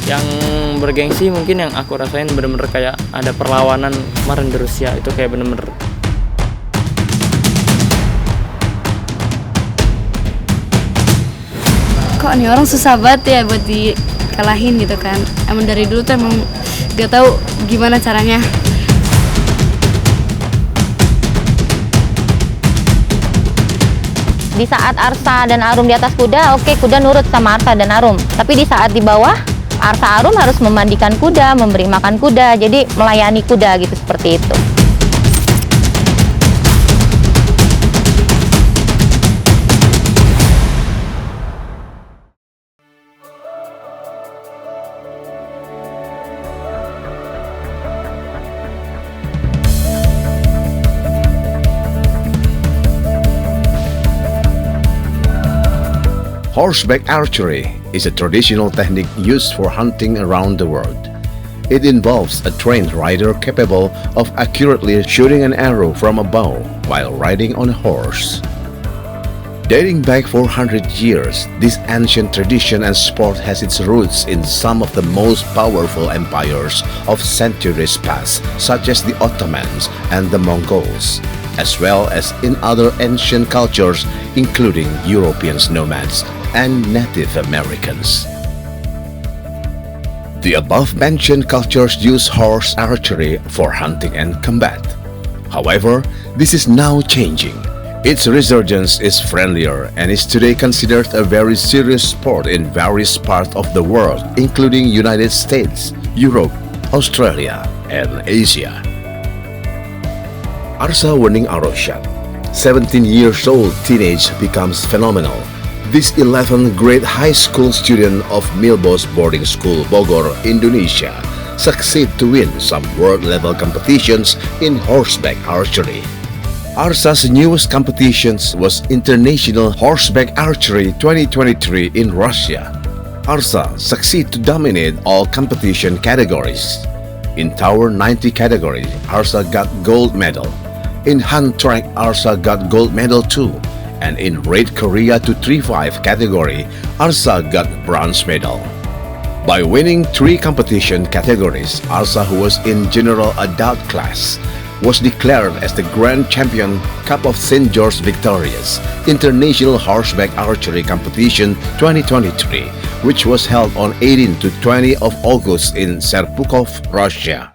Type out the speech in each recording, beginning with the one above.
Yang bergengsi mungkin yang aku rasain bener-bener kayak ada perlawanan kemarin di Rusia, itu kayak bener-bener kok nih orang susah banget ya buat dikalahin gitu kan. Emang dari dulu tuh emang gak tahu gimana caranya. Di saat Arsa dan Arum di atas kuda, oke, kuda nurut sama Arsa dan Arum. Tapi di saat di bawah, Arsa Arum harus memandikan kuda, memberi makan kuda, jadi melayani kuda gitu, seperti itu. Horseback archery is a traditional technique used for hunting around the world. It involves a trained rider capable of accurately shooting an arrow from a bow while riding on a horse. Dating back 400 years, this ancient tradition and sport has its roots in some of the most powerful empires of centuries past, such as the Ottomans and the Mongols, as well as in other ancient cultures, including European nomads and Native Americans. The above-mentioned cultures use horse archery for hunting and combat. However, this is now changing. Its resurgence is friendlier and is today considered a very serious sport in various parts of the world, including United States, Europe, Australia, and Asia. Arsa winning arrow shot. 17 years old teenage becomes phenomenal. This 11th grade high school student of Milbos Boarding School, Bogor, Indonesia, succeed to win some world-level competitions in horseback archery. Arsa's newest competitions was International Horseback Archery 2023 in Russia. Arsa succeed to dominate all competition categories. In Tower 90 category, Arsa got gold medal. In hand track, Arsa got gold medal too. And in Raid Korea 235 category, Arsa got bronze medal. By winning 3 competition categories, Arsa, who was in general adult class, was declared as the Grand Champion Cup of St. George Victorious International Horseback Archery Competition 2023, which was held on 18 to 20 of August in Serpukhov, Russia.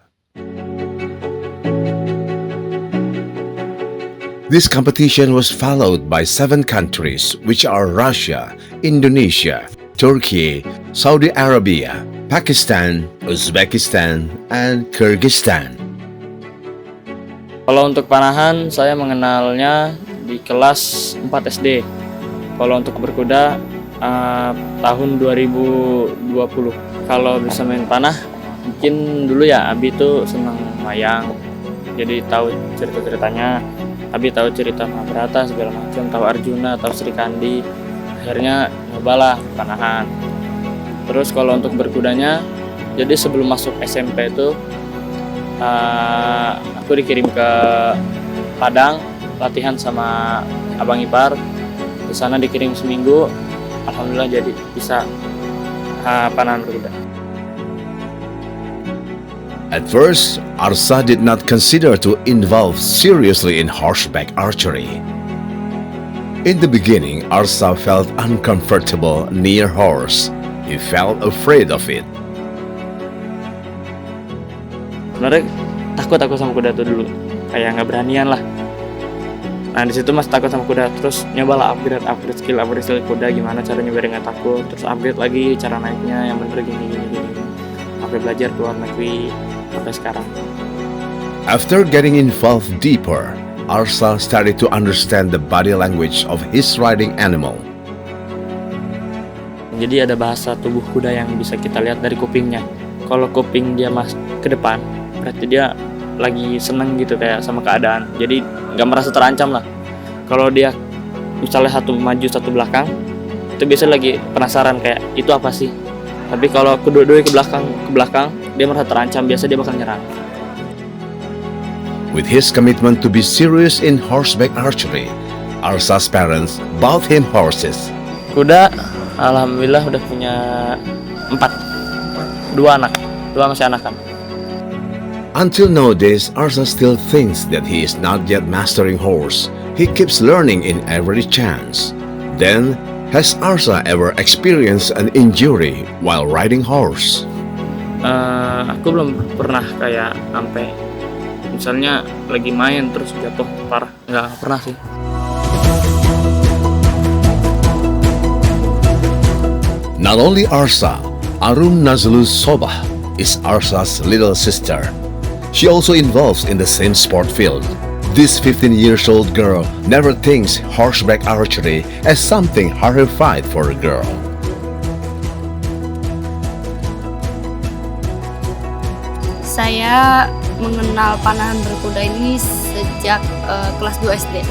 This competition was followed by 7 countries, which are Russia, Indonesia, Turkey, Saudi Arabia, Pakistan, Uzbekistan, and Kyrgyzstan. Kalau untuk panahan, saya mengenalnya di kelas 4 SD. Kalau untuk berkuda, tahun 2020. Kalau bisa main panah, mungkin dulu ya Abi tuh senang wayang. Jadi tahu cerita-ceritanya. Abi tahu cerita Mahabharata segala macam, tahu Arjuna, tahu Sri Kandi. Akhirnya nyobalah panahan. Terus kalau untuk berkudanya, jadi sebelum masuk SMP itu aku dikirim ke Padang latihan sama abang ipar. Di sana dikirim seminggu, alhamdulillah jadi bisa panahan berkuda. At first, Arsa did not consider to involve seriously in horseback archery. In the beginning, Arsa felt uncomfortable near horse. He felt afraid of it. Sebenarnya takut aku sama kuda tuh dulu, kayak nggak beranian lah. Nah di situ mas takut sama kuda, terus nyobalah upgrade skill kuda, gimana cara nyoba dengan takut, terus upgrade lagi cara naiknya yang bener gini. Sampai belajar ke luar negeri sampai sekarang. After getting involved deeper, Arsa started to understand the body language of his riding animal. Jadi ada bahasa tubuh kuda yang bisa kita lihat dari kupingnya. Kalau kuping dia ke depan, berarti dia lagi seneng gitu kayak sama keadaan. Jadi nggak merasa terancam lah. Kalau dia misalnya satu maju satu belakang, itu biasanya lagi penasaran kayak itu apa sih. Tapi kalau kedua-duanya ke belakang, dia merasa terancam, biasa dia bakal nyerang. With his commitment to be serious in horseback archery, Arsa's parents bought him horses. Kuda, alhamdulillah udah punya 4. Dua masih anak kan. Until nowadays, Arsa still thinks that he is not yet mastering horse. He keeps learning in every chance. Then, has Arsa ever experienced an injury while riding horse? Aku belum pernah kayak sampai misalnya lagi main terus jatuh parah, nggak pernah sih. Not only Arsa, Arum Nazlus Sobah is Arsa's little sister. She also involves in the same sport field. This 15-year-old girl never thinks horseback archery as something horrified for a girl. Saya mengenal panahan berkuda ini sejak kelas 2 SD.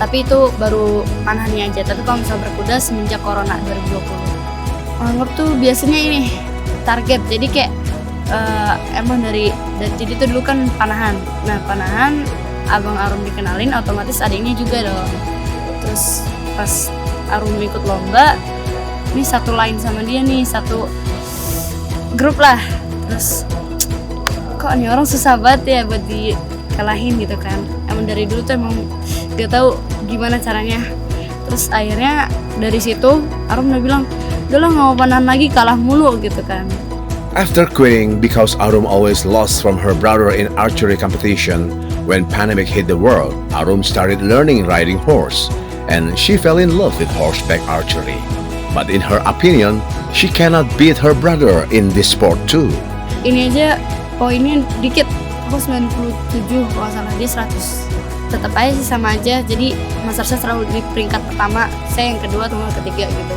Tapi itu baru panahannya aja. Tapi kalau misal berkuda semenjak Corona 2020. Anggap tuh biasanya ini target. Jadi kayak emang jadi itu dulu kan panahan. Nah, panahan Abang Arum dikenalin, otomatis adiknya juga dong. Terus pas Arum ikut lomba, ini satu line sama dia nih, satu grup lah. Terus kok ini orang susah banget ya buat dikalahin gitu kan. Emang dari dulu tuh emang gak tahu gimana caranya. Terus akhirnya dari situ Arum udah bilang, udah lah gak mau panahan lagi, kalah mulu gitu kan. After quitting because Arum always lost from her brother in archery competition, when pandemic hit the world, Arum started learning riding horse, and she fell in love with horseback archery. But in her opinion, she cannot beat her brother in this sport too. Ini aja poinnya dikit, aku 97 kalau salah, dia 100. Tetap aja sih sama aja, jadi Mas Arsa selalu di peringkat pertama, saya yang kedua atau ketiga gitu.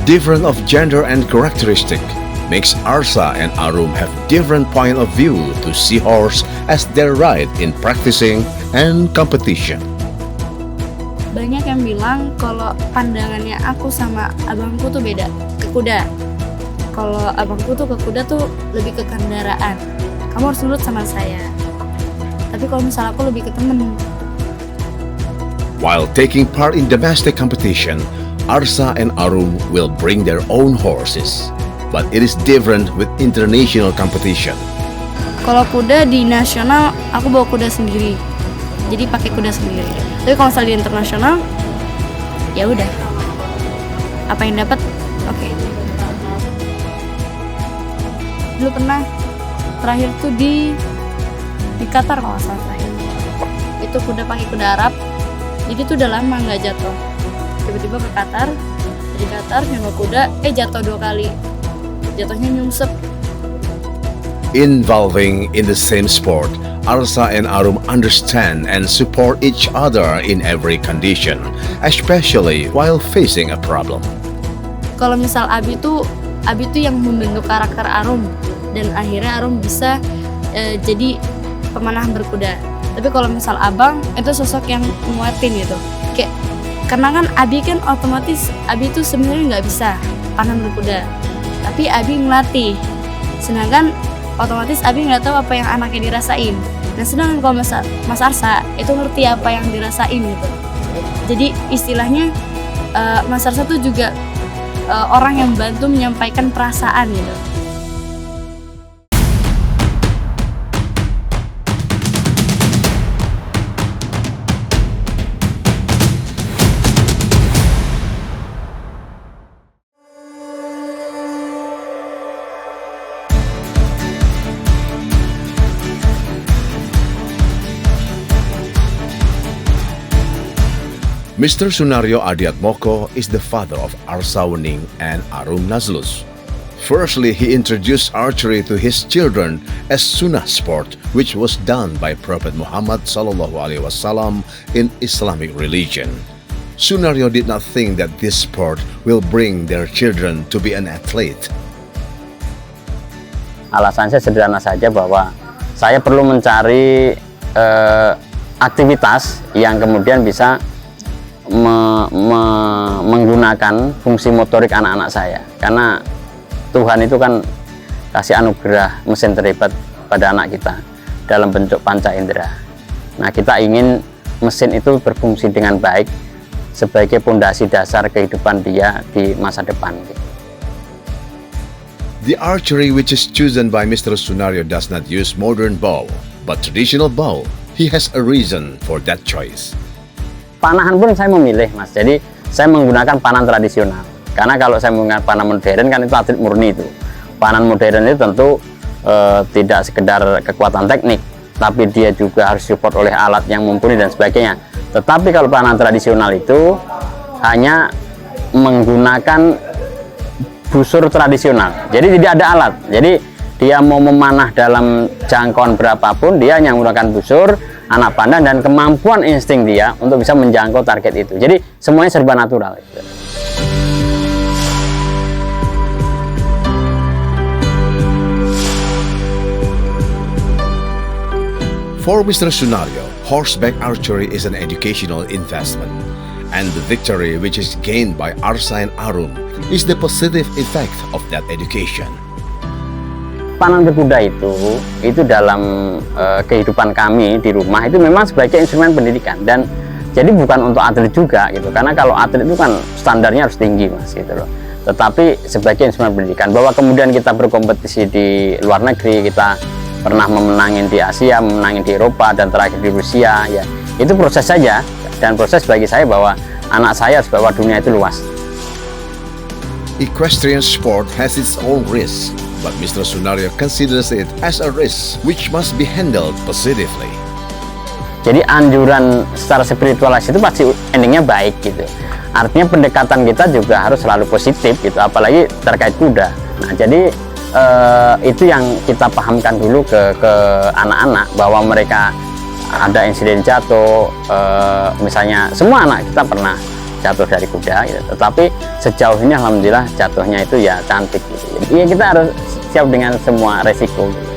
Different of gender and characteristic makes Arsa and Arum have different point of view to see horse as their ride in practicing and competition. Banyak yang bilang kalau pandangannya aku sama abangku tuh beda ke kuda. Kalau abangku tuh ke kuda tuh lebih ke kendaraan. Kamu harus nurut sama saya. Tapi kalau misal aku lebih ke temen. While taking part in domestic competition, Arsa and Arum will bring their own horses. But it is different with international competition. Kalau kuda di nasional, aku bawa kuda sendiri. Jadi pakai kuda sendiri. Tapi kalau misalnya di internasional, ya udah. Apa yang dapat, oke. Dulu pernah terakhir tuh di Qatar kalau nggak salah terakhir. Itu kuda pakai kuda Arab. Jadi tuh udah lama nggak jatuh. Tiba-tiba ke Qatar, dari Qatar nyoba kuda, jatuh 2 kali. Jatuhnya nyungsep. Involving in the same sport, Arsa and Arum understand and support each other in every condition, especially while facing a problem. Kalau misal Abi tuh yang membentuk karakter Arum, dan akhirnya Arum bisa jadi pemanah berkuda. Tapi kalau misal Abang itu sosok yang nguatin gitu. Kayak karena kan Abi kan otomatis Abi tuh sebenarnya nggak bisa panah berkuda. Tapi Abi ngelatih, sedangkan otomatis Abi nggak tahu apa yang anaknya dirasain. Nah sedangkan kalau Mas Arsa itu ngerti apa yang dirasain gitu. Jadi istilahnya Mas Arsa tuh juga orang yang bantu menyampaikan perasaan gitu. Mr. Sunario Adiatmoko is the father of Arsa Wening and Arum Nazlus. Firstly, he introduced archery to his children as sunnah sport, which was done by Prophet Muhammad SAW in Islamic religion. Sunario did not think that this sport will bring their children to be an athlete. Alasan saya sederhana saja bahwa saya perlu mencari aktivitas yang kemudian bisa menggunakan fungsi motorik anak-anak saya, karena Tuhan itu kan kasih anugerah mesin terhebat pada anak kita dalam bentuk panca indera. Nah, kita ingin mesin itu berfungsi dengan baik sebagai pondasi dasar kehidupan dia di masa depan. The archery which is chosen by Mr. Sunario does not use modern bow, but traditional bow. He has a reason for that choice. Panahan pun saya memilih, Mas. Jadi saya menggunakan panah tradisional. Karena kalau saya menggunakan panah modern kan itu atlet murni itu. Panah modern itu tentu tidak sekedar kekuatan teknik, tapi dia juga harus support oleh alat yang mumpuni dan sebagainya. Tetapi kalau panah tradisional itu hanya menggunakan busur tradisional, jadi tidak ada alat. Jadi dia mau memanah dalam jangkauan berapapun, dia hanya menggunakan busur, anak panah, dan kemampuan insting dia untuk bisa menjangkau target itu. Jadi semuanya serba natural. For Mr. Sunario, horseback archery is an educational investment, and the victory which is gained by Arsa and Arum is the positive effect of that education. Panah berkuda itu dalam kehidupan kami di rumah itu memang sebagai instrumen pendidikan, dan jadi bukan untuk atlet juga gitu, karena kalau atlet itu kan standarnya harus tinggi, Mas, gitu loh. Tetapi sebagai instrumen pendidikan, bahwa kemudian kita berkompetisi di luar negeri, kita pernah memenangin di Asia, memenangin di Eropa, dan terakhir di Rusia, ya itu proses saja, dan proses bagi saya bahwa anak saya harus bahwa dunia itu luas. Equestrian sport has its own risk, but Mr. Sunario considers it as a risk which must be handled positively. Jadi anjuran secara spiritualis itu pasti endingnya baik gitu. Artinya pendekatan kita juga harus selalu positif gitu, apalagi terkait kuda. Nah, jadi itu yang kita pahamkan dulu ke anak-anak, bahwa mereka ada insiden jatuh, misalnya semua anak kita pernah jatuh dari kuda gitu. Tetapi sejauh ini alhamdulillah jatuhnya itu ya cantik gitu. Jadi kita harus siap dengan semua resiko gitu.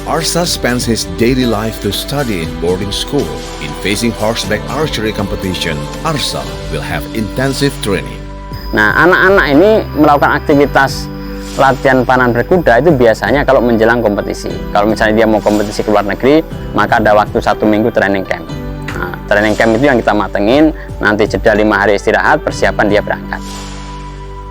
Arsa spends his daily life to study in boarding school. In facing horseback archery competition, Arsa will have intensive training. Nah, anak-anak ini melakukan aktivitas latihan panah berkuda itu biasanya kalau menjelang kompetisi. Kalau misalnya dia mau kompetisi ke luar negeri, maka ada waktu 1 minggu training camp. Nah, training camp itu yang kita matengin, nanti jeda 5 hari istirahat, persiapan dia berangkat.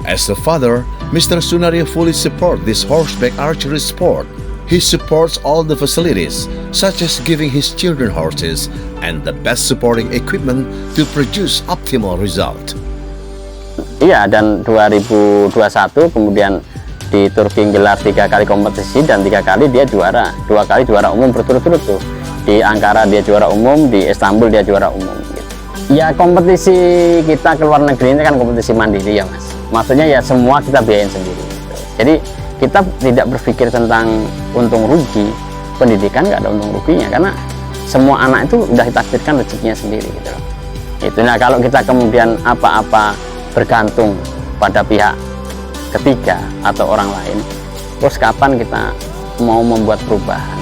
As a father, Mr. Sunario fully support this horseback archery sport. He supports all the facilities, such as giving his children horses and the best supporting equipment to produce optimal result. Iya, dan 2021 kemudian di Turki gelar 3 kali kompetisi dan 3 kali dia juara, 2 kali juara umum berturut-turut tuh. Di Ankara dia juara umum, di Istanbul dia juara umum. Gitu. Ya kompetisi kita ke luar negeri ini kan kompetisi mandiri ya, Mas. Maksudnya ya semua kita biayain sendiri. Gitu. Jadi kita tidak berpikir tentang untung rugi. Pendidikan nggak ada untung ruginya, karena semua anak itu udah ditakdirkan rezekinya sendiri gitu loh. Itu. Nah, kalau kita kemudian apa-apa bergantung pada pihak ketiga atau orang lain, terus kapan kita mau membuat perubahan?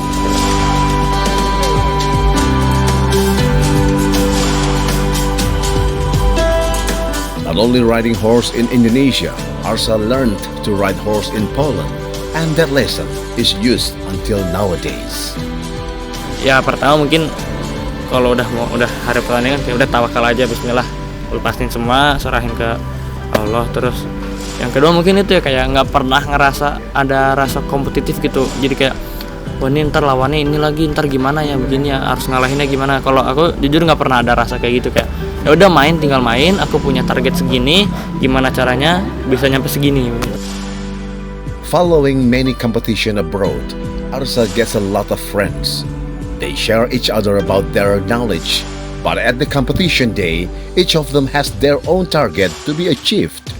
Not only riding horse in Indonesia, Arsa learned to ride horse in Poland, and that lesson is used until nowadays. Ya pertama mungkin kalau udah hari pertandingan ya udah tawakal aja, bismillah, lepasin semua, serahin ke Allah. Terus yang kedua mungkin itu ya kayak nggak pernah ngerasa ada rasa kompetitif gitu, jadi kayak wah ini ntar lawannya ini lagi, ntar gimana ya begini ya, harus ngalahinnya gimana. Kalau aku jujur nggak pernah ada rasa kayak gitu, kayak ya udah main, tinggal main, aku punya target segini, gimana caranya bisa nyampe segini. Following many competition abroad, Arsa gets a lot of friends. They share each other about their knowledge, but at the competition day, each of them has their own target to be achieved.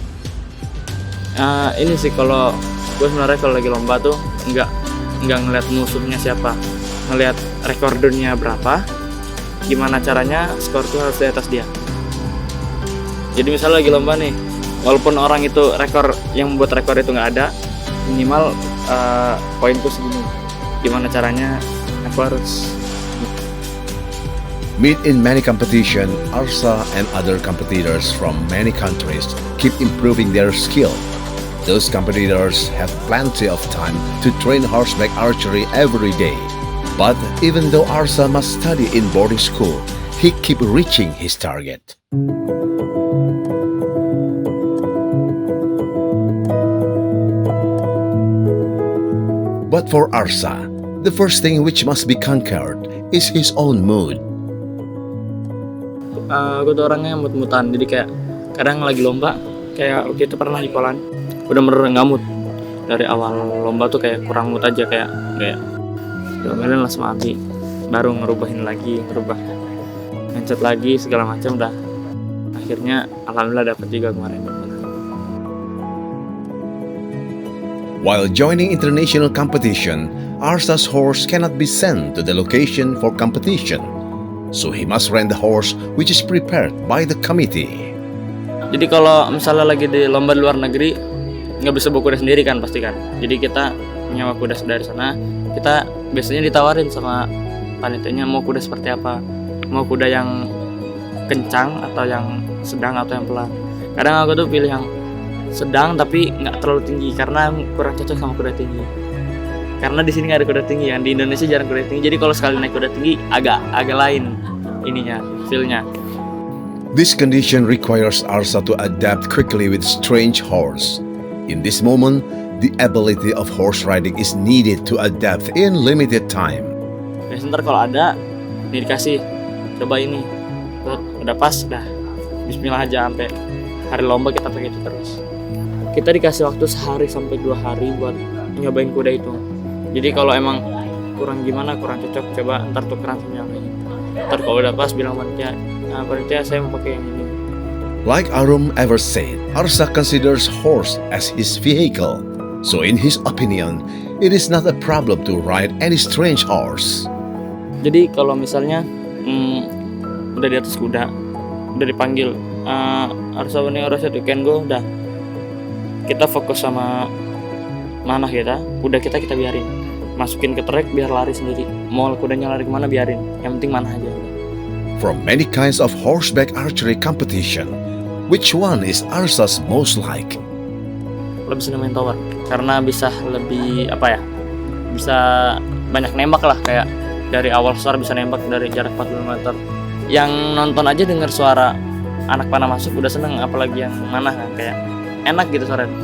Ini sih kalau gue sebenarnya kalau lagi lomba tuh nggak ngeliat musuhnya siapa, ngeliat rekordernya berapa, gimana caranya skor tuh harus di atas dia. Jadi misalnya lagi lomba nih, walaupun orang itu rekor yang membuat rekor itu nggak ada, minimal poinku segini, gimana caranya aku harus. Meet in many competition, Arsa and other competitors from many countries keep improving their skill. Those competitors have plenty of time to train horseback archery every day. But even though Arsa must study in boarding school, he keep reaching his target. But for Arsa, the first thing which must be conquered is his own mood. Aku tuh orangnya mut-mutan, jadi kayak kadang lagi lomba, kayak waktu itu pernah di Poland, udah bener nggak mood. Dari awal lomba tuh kayak kurang mood aja, kayak diomelin lah sama Abi, baru ngerubahin lagi, ngerubah mindset lagi segala macam, dah akhirnya alhamdulillah dapat juga kemarin. While joining international competition, Arsa's horse cannot be sent to the location for competition, so he must rent the horse which is prepared by the committee. Jadi kalau misalnya lagi di lomba di luar negeri, nggak bisa bawa kuda sendiri kan pasti kan. Jadi kita nyewa kuda dari sana, kita biasanya ditawarin sama panitianya mau kuda seperti apa, mau kuda yang kencang atau yang sedang atau yang pelan. Kadang aku tuh pilih yang sedang tapi nggak terlalu tinggi karena kurang cocok sama kuda tinggi. Karena di sini nggak ada kuda tinggi, yang di Indonesia jarang kuda tinggi. Jadi kalau sekali naik kuda tinggi agak lain ininya, feel-nya. This condition requires Arsa to adapt quickly with strange horse. In this moment, the ability of horse riding is needed to adapt in limited time. Biasanya ntar kalau ada, nih dikasih, coba ini, udah pas, dah bismillah aja sampai hari lomba kita pakai itu terus. Kita dikasih waktu sehari sampai 2 hari buat nyobain kuda itu. Jadi kalau emang kurang gimana, kurang cocok, coba ntar tukeran sama yang lain. Ntar kalau udah pas bilang panitia, nah panitia saya mau pakai yang ini. Like Arum ever said, Arsa considers horse as his vehicle. So in his opinion, it is not a problem to ride any strange horse. Jadi kalau misalnya udah di atas kuda, udah dipanggil, Arsa ini Arsa tuh can go, udah kita fokus sama mana kita, kuda kita biarin, masukin ke trek biar lari sendiri. Mau kudanya lari kemana biarin, yang penting mana aja. From many kinds of horseback archery competition, which one is Arsa's most like? Lebih seneng main tower, karena bisa lebih bisa banyak nembak lah, kayak dari awal start bisa nembak dari jarak 40 meter. Yang nonton aja dengar suara anak panah masuk udah seneng, apalagi yang mana kan kayak enak gitu suaranya.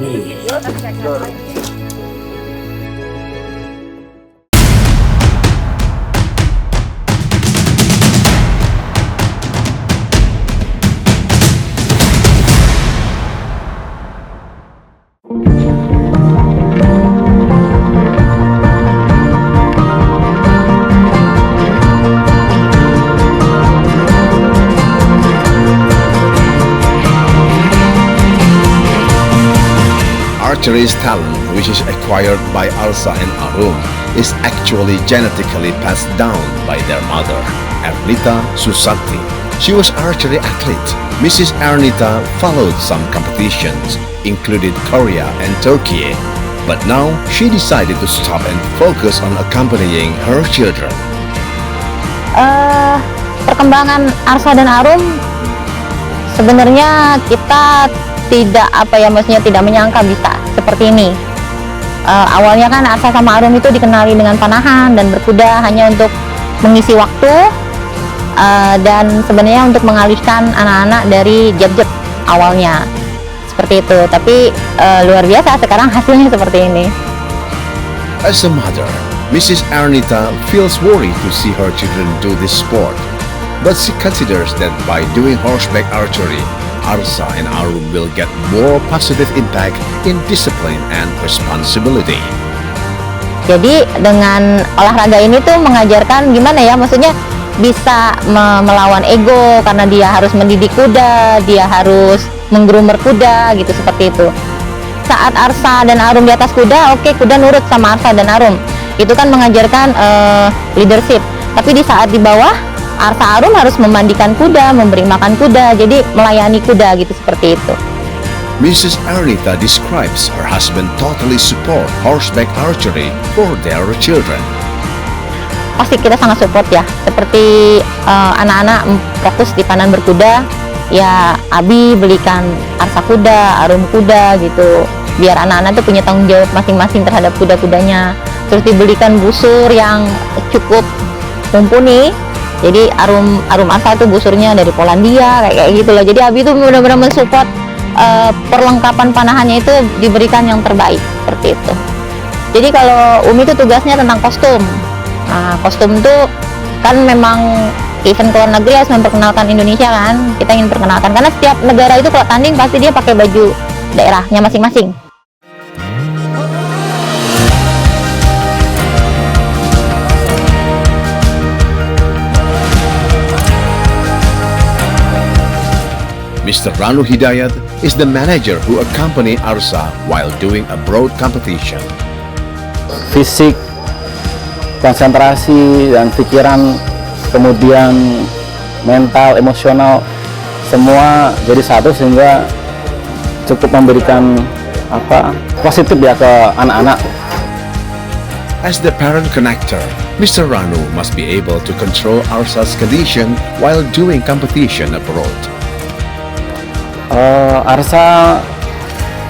Archery's talent, which is acquired by Arsa and Arum, is actually genetically passed down by their mother, Ernita Susakti. She was archery athlete. Mrs. Ernita followed some competitions, including Korea and Turkey, but now she decided to stop and focus on accompanying her children. Perkembangan Arsa dan Arum sebenarnya kita tidak menyangka bisa seperti ini. Awalnya kan Arsa sama Arum itu dikenali dengan panahan dan berkuda hanya untuk mengisi waktu dan sebenarnya untuk mengalihkan anak-anak dari jab-jab awalnya seperti itu. Tapi luar biasa sekarang hasilnya seperti ini. As a mother, Mrs. Ernita feels worried to see her children do this sport, but she considers that by doing horseback archery, Arsa and Arum will get more positive impact in discipline and responsibility. Jadi dengan olahraga ini tuh mengajarkan gimana ya, maksudnya bisa melawan ego karena dia harus mendidik kuda, dia harus menggroomer kuda gitu, seperti itu. Saat Arsa dan Arum di atas kuda, oke, kuda nurut sama Arsa dan Arum. Itu kan mengajarkan leadership. Tapi di saat di bawah, Arsa Arum harus memandikan kuda, memberi makan kuda, jadi melayani kuda gitu, seperti itu. Mrs. Ernita describes her husband totally support horseback archery for their children. Pasti kita sangat support ya, seperti anak-anak fokus di panan berkuda, ya Abi belikan Arsa kuda, Arum kuda gitu, biar anak-anak tuh punya tanggung jawab masing-masing terhadap kuda-kudanya. Terus dibelikan busur yang cukup mumpuni. Jadi Arum Arsa itu busurnya dari Polandia kayak gitu loh. Jadi Abi itu benar-benar mensupport perlengkapan panahannya itu diberikan yang terbaik seperti itu. Jadi kalau Umi itu tugasnya tentang kostum. Nah, kostum tuh kan memang event ke luar negeri harus memperkenalkan Indonesia kan. Kita ingin perkenalkan karena setiap negara itu kalau tanding pasti dia pakai baju daerahnya masing-masing. Mr. Ranu Hidayat is the manager who accompany Arsa while doing a broad competition. Fisik, konsentrasi dan pikiran, kemudian mental, emosional, semua jadi satu sehingga cukup memberikan positif ya ke anak-anak. As the parent connector, Mr. Ranu must be able to control Arsa's condition while doing competition abroad. Arsa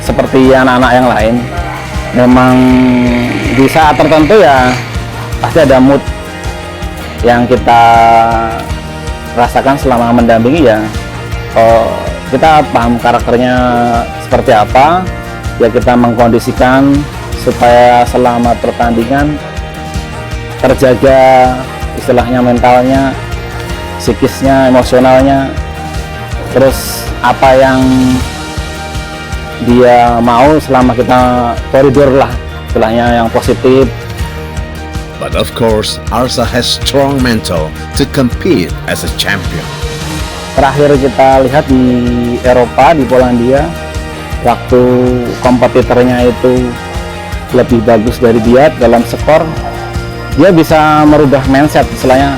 seperti anak-anak yang lain, memang di saat tertentu ya pasti ada mood yang kita rasakan selama mendampingi ya. Kita paham karakternya seperti apa, ya kita mengkondisikan supaya selama pertandingan terjaga istilahnya mentalnya, psikisnya, emosionalnya. Terus apa yang dia mau selama kita koridor lah istilahnya yang positif. But of course, Arsa has strong mental to compete as a champion. Terakhir kita lihat di Eropa, di Polandia, waktu kompetitornya itu lebih bagus dari dia dalam skor, dia bisa merubah mindset istilahnya,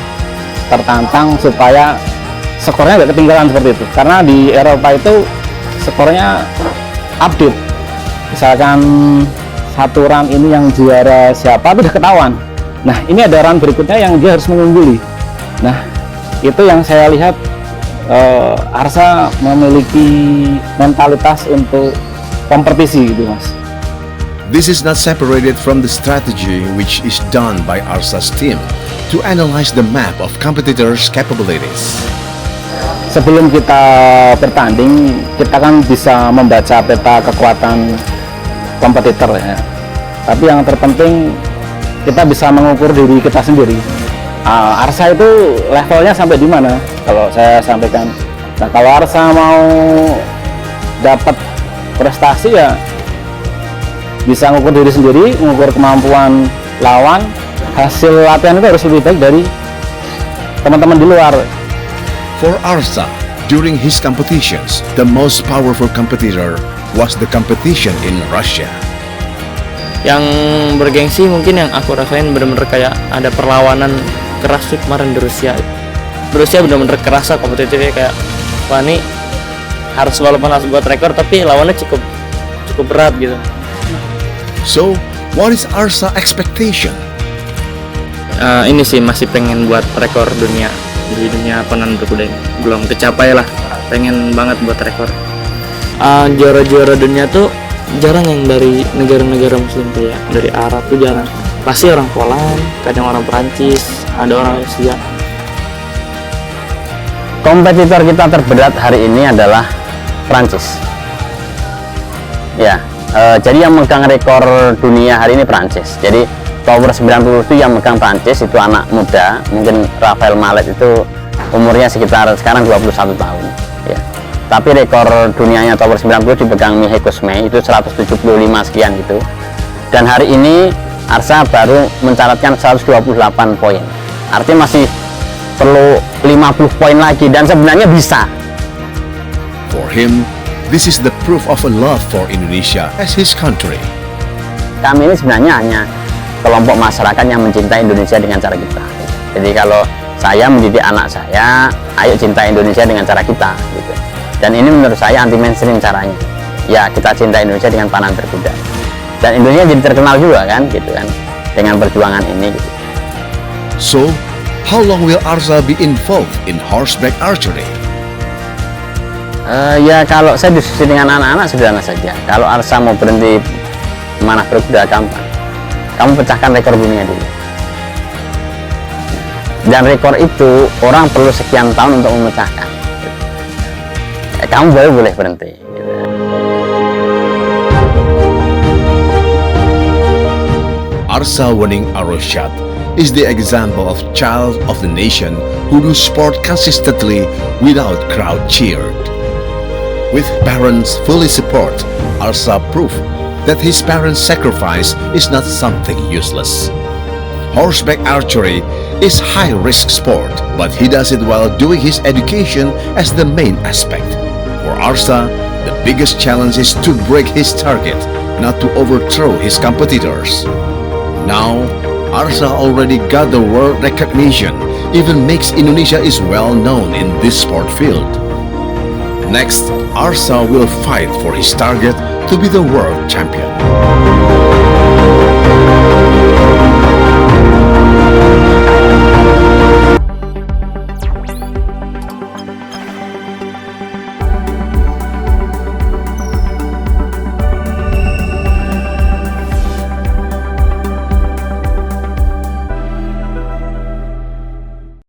tertantang supaya skornya nggak ketinggalan seperti itu. Karena di Eropa itu skornya update, misalkan satu run ini yang juara siapa itu udah ketahuan. Nah ini ada run berikutnya yang dia harus mengungguli. Nah itu yang saya lihat, Arsa memiliki mentalitas untuk kompetisi gitu mas. This is not separated from the strategy which is done by Arsa's team to analyze the map of competitors' capabilities. Sebelum kita bertanding, kita kan bisa membaca peta kekuatan kompetitor ya. Tapi yang terpenting kita bisa mengukur diri kita sendiri. Arsa itu levelnya sampai di mana? Kalau saya sampaikan. Nah, kalau Arsa mau dapat prestasi ya bisa mengukur diri sendiri, mengukur kemampuan lawan. Hasil latihan itu harus lebih baik dari teman-teman di luar. For Arsa, during his competitions, the most powerful competitor was the competition in Russia. Yang bergengsi mungkin yang aku rasain bener-bener kayak ada perlawanan keras sih kemarin di Rusia. Rusia bener-bener kerasa kompetitifnya, kayak wah ini walaupun harus buat rekor tapi lawannya cukup berat gitu. So, what is Arsa expectation? Ini sih masih pengen buat rekor dunia di dunia panahan berkuda ini. Belum kecapai lah, pengen banget buat rekor. Juara-juara dunia tuh jarang yang dari negara-negara muslim, kayak dari Arab tuh jarang. Pasti orang Poland, kadang orang Perancis, ada orang Rusia. Kompetitor kita terberat hari ini adalah Prancis. Ya, jadi yang megang rekor dunia hari ini Prancis. Jadi Tower 90 itu yang megang Prancis, itu anak muda, mungkin Rafael Malet itu umurnya sekitar sekarang 21 tahun ya. Tapi rekor dunianya Tower 90 dipegang Mihe Kosmei, itu 175 sekian gitu. Dan hari ini Arsa baru mencatatkan 128 poin. Artinya masih perlu 50 poin lagi dan sebenarnya bisa. For him, this is the proof of a love for Indonesia as his country. Kami ini sebenarnya hanya kelompok masyarakat yang mencintai Indonesia dengan cara kita. Jadi kalau saya mendidik anak saya, ayo cinta Indonesia dengan cara kita gitu. Dan ini menurut saya anti mainstream caranya. Ya kita cinta Indonesia dengan panahan berkuda. Dan Indonesia jadi terkenal juga kan gitu kan dengan perjuangan ini gitu. So, how long will Arsa be involved in horseback archery? Ya kalau saya diskusi dengan anak-anak sederhana saja. Kalau Arsa mau berhenti mana berkuda gampang. Kamu pecahkan rekor dunia dulu. Dan rekor itu orang perlu sekian tahun untuk memecahkan. Kamu boleh berhenti. Arsa winning arrow shot is the example of child of the nation who do sport consistently without crowd cheered. With parents fully support, Arsa proved that his parents' sacrifice is not something useless. Horseback archery is high-risk sport, but he does it while doing his education as the main aspect. For Arsa, the biggest challenge is to break his target, not to overthrow his competitors. Now, Arsa already got the world recognition, even makes Indonesia is well known in this sport field. Next, Arsa will fight for his target to be the world champion.